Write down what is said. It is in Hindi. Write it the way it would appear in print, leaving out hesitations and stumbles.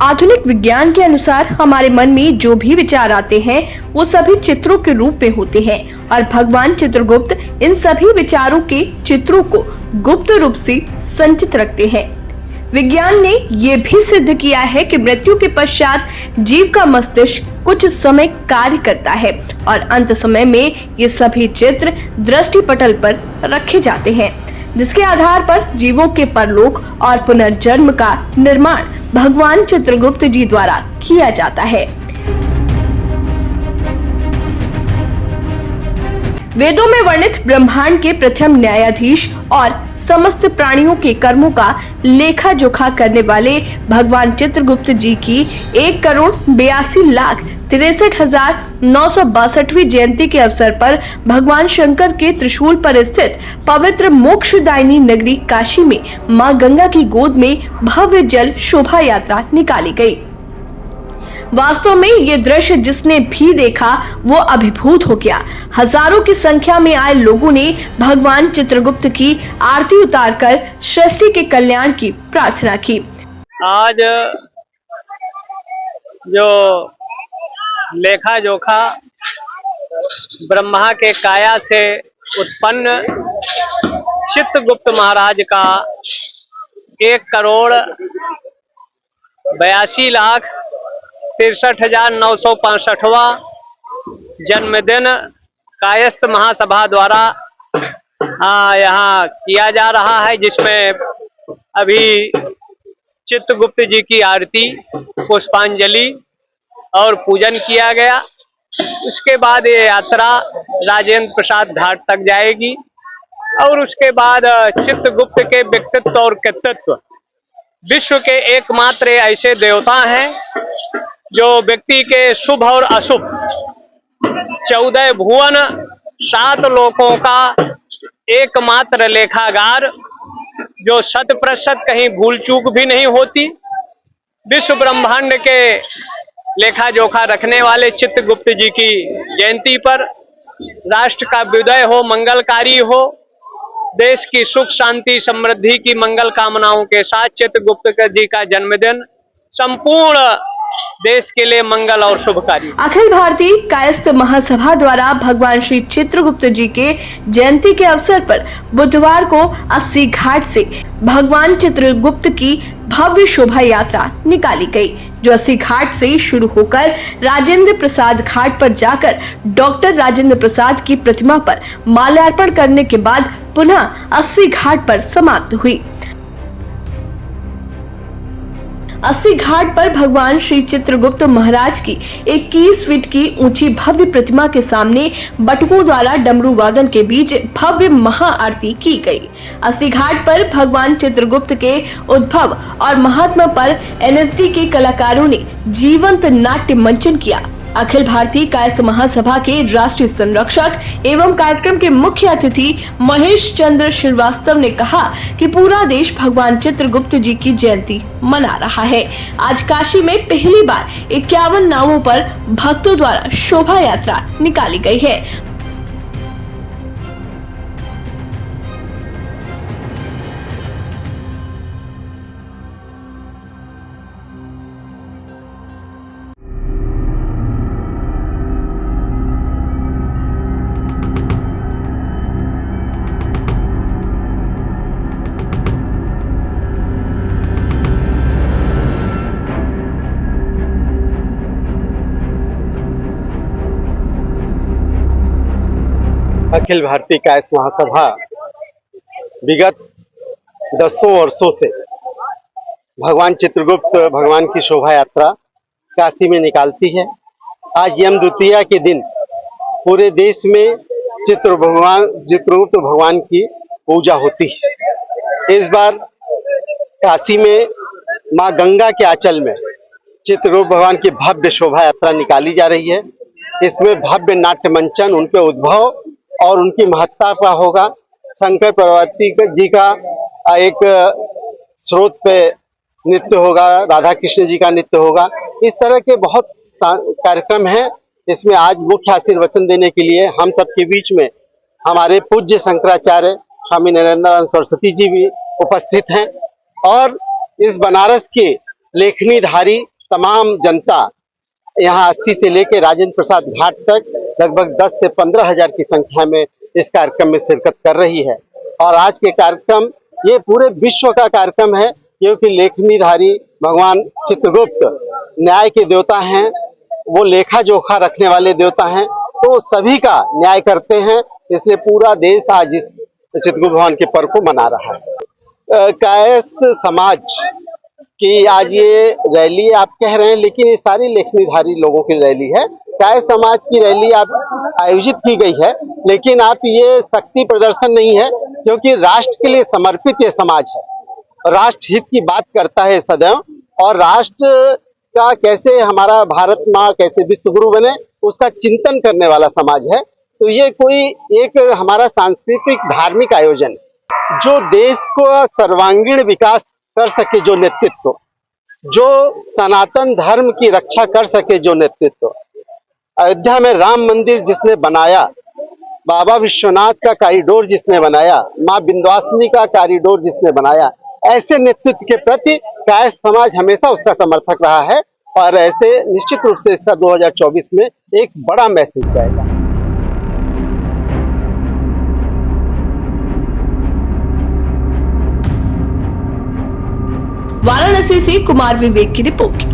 आधुनिक विज्ञान के अनुसार हमारे मन में जो भी विचार आते हैं वो सभी चित्रों के रूप में होते हैं और भगवान चित्रगुप्त इन सभी विचारों के चित्रों को गुप्त रूप से संचित रखते हैं। विज्ञान ने ये भी सिद्ध किया है कि मृत्यु के पश्चात जीव का मस्तिष्क कुछ समय कार्य करता है और अंत समय में ये सभी चित्र दृष्टि पटल पर रखे जाते हैं, जिसके आधार पर जीवों के परलोक और पुनर्जन्म का निर्माण भगवान चित्रगुप्त जी द्वारा किया जाता है। वेदों में वर्णित ब्रह्मांड के प्रथम न्यायाधीश और समस्त प्राणियों के कर्मों का लेखा जोखा करने वाले भगवान चित्रगुप्त जी की 1,82,63,962वीं जयंती के अवसर पर भगवान शंकर के त्रिशूल पर स्थित पवित्र मोक्षदायिनी नगरी काशी में मां गंगा की गोद में भव्य जल शोभा यात्रा निकाली गई। वास्तव में ये दृश्य जिसने भी देखा वो अभिभूत हो गया। हजारों की संख्या में आए लोगों ने भगवान चित्रगुप्त की आरती उतारकर सृष्टि के कल्याण की प्रार्थना की। आज जो लेखा जोखा ब्रह्मा के काया से उत्पन्न चित्रगुप्त महाराज का 1,82,63,965वां जन्मदिन कायस्थ महासभा द्वारा यहाँ किया जा रहा है, जिसमें अभी चित्रगुप्त जी की आरती, पुष्पांजलि और पूजन किया गया। उसके बाद ये यात्रा राजेंद्र प्रसाद घाट तक जाएगी और उसके बाद चित्रगुप्त के व्यक्तित्व और कृतित्व विश्व के एकमात्र ऐसे देवता हैं जो व्यक्ति के शुभ और अशुभ 14 भुवन 7 लोकों का एकमात्र लेखागार, जो 100% कहीं भूल चूक भी नहीं होती, विश्व ब्रह्मांड के लेखा जोखा रखने वाले चित्रगुप्त जी की जयंती पर राष्ट्र का विजय हो, मंगलकारी हो, देश की सुख शांति समृद्धि की मंगल कामनाओं के साथ चित्रगुप्त जी का जन्मदिन संपूर्ण देश के लिए मंगल और शुभकारी। अखिल भारतीय कायस्थ महासभा द्वारा भगवान श्री चित्रगुप्त जी के जयंती के अवसर पर बुधवार को 80 घाट से भगवान चित्रगुप्त की भव्य शोभा यात्रा निकाली गई, जो 80 घाट से शुरू होकर राजेंद्र प्रसाद घाट पर जाकर डॉक्टर राजेंद्र प्रसाद की प्रतिमा पर माल्यार्पण करने के बाद पुनः 80 घाट पर समाप्त हुई। 80 घाट पर भगवान श्री चित्रगुप्त महाराज की 21 फीट की ऊंची भव्य प्रतिमा के सामने बटुकों द्वारा डमरू वादन के बीच भव्य महाआरती की गई। 80 घाट पर भगवान चित्रगुप्त के उद्भव और महात्मा पर एनएसडी के कलाकारों ने जीवंत नाट्य मंचन किया। अखिल भारतीय कायस्थ महासभा के राष्ट्रीय संरक्षक एवं कार्यक्रम के मुख्य अतिथि महेश चंद्र श्रीवास्तव ने कहा कि पूरा देश भगवान चित्रगुप्त जी की जयंती मना रहा है। आज काशी में पहली बार 51 नावों पर भक्तों द्वारा शोभा यात्रा निकाली गई है। अखिल भारतीय कायस्थ महासभा विगत 10 वर्षों से भगवान चित्रगुप्त भगवान की शोभा यात्रा काशी में निकालती है। आज यम द्वितीया के दिन पूरे देश में चित्रगुप्त भगवान की पूजा होती है। इस बार काशी में मां गंगा के आंचल में चित्रगुप्त भगवान की भव्य शोभा यात्रा निकाली जा रही है। इसमें भव्य नाट्य मंचन, उनके उद्भव और उनकी महत्ता का होगा। शंकर पार्वती जी का एक स्रोत पे नृत्य होगा, राधा कृष्ण जी का नृत्य होगा। इस तरह के बहुत कार्यक्रम हैं। इसमें आज मुख्य आशीर्वचन देने के लिए हम सबके बीच में हमारे पूज्य शंकराचार्य स्वामी नरेंद्र सरस्वती जी भी उपस्थित हैं और इस बनारस के लेखनीधारी तमाम जनता यहाँ 80 से लेकर राजेंद्र प्रसाद घाट तक लगभग 10 से 15 हजार की संख्या में इस कार्यक्रम में शिरकत कर रही है। और आज के कार्यक्रम ये पूरे विश्व का कार्यक्रम है, क्योंकि लेखनीधारी भगवान चित्रगुप्त न्याय के देवता हैं, वो लेखा जोखा रखने वाले देवता हैं, तो सभी का न्याय करते हैं। इसलिए पूरा देश आज इस चित्रगुप्त भगवान के पर्व को मना रहा है। कायस्थ समाज की आज ये रैली आप कह रहे हैं, लेकिन ये सारी लेखनीधारी लोगों की रैली है। कायस्थ समाज की रैली आप आयोजित की गई है, लेकिन आप ये शक्ति प्रदर्शन नहीं है, क्योंकि राष्ट्र के लिए समर्पित ये समाज है। राष्ट्र हित की बात करता है सदैव, और राष्ट्र का कैसे हमारा भारत माँ कैसे विश्व गुरु बने उसका चिंतन करने वाला समाज है। तो ये कोई एक हमारा सांस्कृतिक धार्मिक आयोजन जो देश को सर्वांगीण विकास कर सके, जो नेतृत्व, जो सनातन धर्म की रक्षा कर सके, जो नेतृत्व, अयोध्या में राम मंदिर जिसने बनाया, बाबा विश्वनाथ का कॉरिडोर जिसने बनाया, माँ विंध्यवासिनी का कॉरिडोर जिसने बनाया, ऐसे नेतृत्व के प्रति कायस्थ समाज हमेशा उसका समर्थक रहा है। और ऐसे निश्चित रूप से इसका 2024 में एक बड़ा मैसेज जाएगा। वाराणसी से कुमार विवेक की रिपोर्ट।